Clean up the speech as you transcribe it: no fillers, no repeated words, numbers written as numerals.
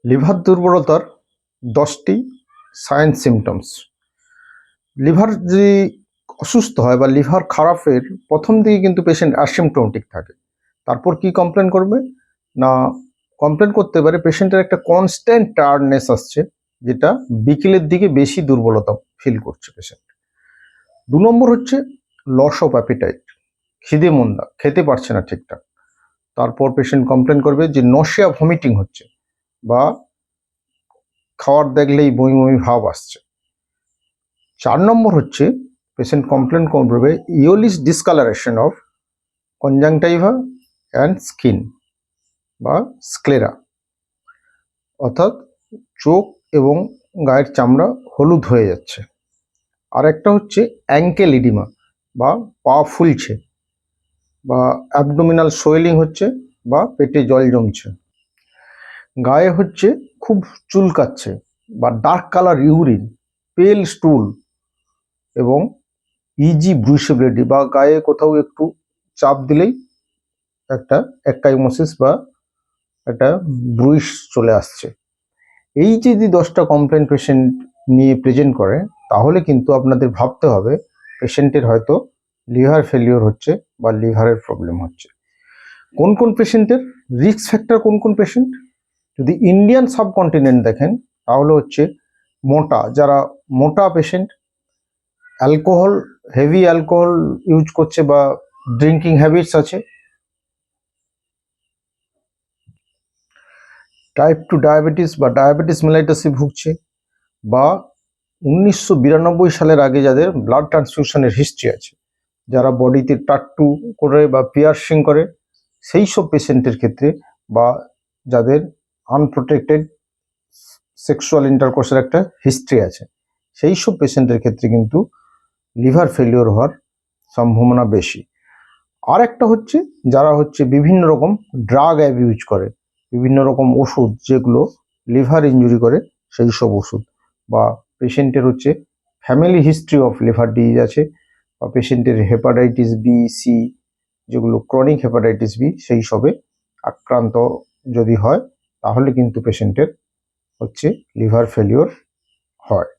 Liver দুর্বলতার 10টি sign symptoms. Liver যদি অসুস্থ হয় বা লিভার খারাপের প্রথম দিকে কিন্তু পেশেন্ট অ্যাসিমপ্টোমেটিক থাকে। তারপর কি কমপ্লেন করবে না, কমপ্লেন করতে পারে পেশেন্টের একটা কনস্ট্যান্ট টায়ার্ডনেস আসছে, যেটা বিকেলের দিকে বেশি দুর্বলতা ফিল করছে পেশেন্ট। 2 নম্বর হচ্ছে লস অফ অ্যাপিটাইট, খিদে মন্দা, খেতে পারছে না ঠিকঠাক। তারপর পেশেন্ট কমপ্লেন করবে যে নশিয়া ভমিটিং হচ্ছে বা খাওয়ার দেখলেই বমি বমি ভাব আসছে। 4 নম্বর হচ্ছে পেশেন্ট কমপ্লেন করবে ইওলিস discolouration of conjunctiva and skin বা স্ক্লেরা, অর্থাৎ চোখ এবং গায়ের চামড়া হলুদ হয়ে যাচ্ছে। আর একটা হচ্ছে অ্যাঙ্কেল ইডিমা বা পা ফুলছে বা অ্যাবডোমিনাল সোয়েলিং হচ্ছে বা পেটে জল জমছে। গায়ে হচ্ছে খুব চুলকাচ্ছে বা ডার্ক কালার ইউরিন, পেল স্টুল এবং ইজি ব্রুইসেবিলিটি বা গায়ে কোথাও একটু চাপ দিলেই একটা অ্যাকাইমোসিস বা একটা ব্রুইস চলে আসছে। এই যে যদি 10টা কমপ্লেন পেশেন্ট নিয়ে প্রেজেন্ট করে, তাহলে কিন্তু আপনাদের ভাবতে হবে পেশেন্টের হয়তো লিভার ফেলিওর হচ্ছে বা লিভারের প্রবলেম হচ্ছে। কোন কোন পেশেন্টের রিস্ক ফ্যাক্টর, কোন কোন পেশেন্ট, যদি ইন্ডিয়ান সাবকন্টিনেন্ট দেখেন তাহলে হচ্ছে মোটা, যারা মোটা patient, alcohol, heavy alcohol use করছে বা ড্রিঙ্কিং হ্যাবিটস আছে, টাইপ 2 ডায়াবেটিস বা ডায়াবেটিস মেলাইটাসে ভুগছে, বা 1992 সালের আগে যাদের ব্লাড ট্রান্সফিউশনের হিস্ট্রি আছে, যারা বডিতে টাট্টু করে বা পিয়ার্সিং করে, সেই সব পেশেন্টের ক্ষেত্রে, বা যাদের আনপ্রোটেক্টেড সেক্সুয়াল ইন্টারকোর্সের একটা হিস্ট্রি আছে, সেই সব পেশেন্টের ক্ষেত্রে কিন্তু লিভার ফেলিওর হওয়ার সম্ভাবনা বেশি। আর একটা হচ্ছে যারা হচ্ছে বিভিন্ন রকম ড্রাগ অ্যাবিউজ করে, বিভিন্ন রকম ওষুধ যেগুলো লিভার ইনজুরি করে, সেই সব ওষুধ, বা পেশেন্টের হচ্ছে family history of liver disease আছে, বা পেশেন্টের হেপাটাইটিস বি, সি, যেগুলো ক্রনিক হেপাটাইটিস বি, সেই সবে আক্রান্ত যদি হয়, তাহলে কিন্তু পেশেন্টের হচ্ছে লিভার ফেলিওর হয়।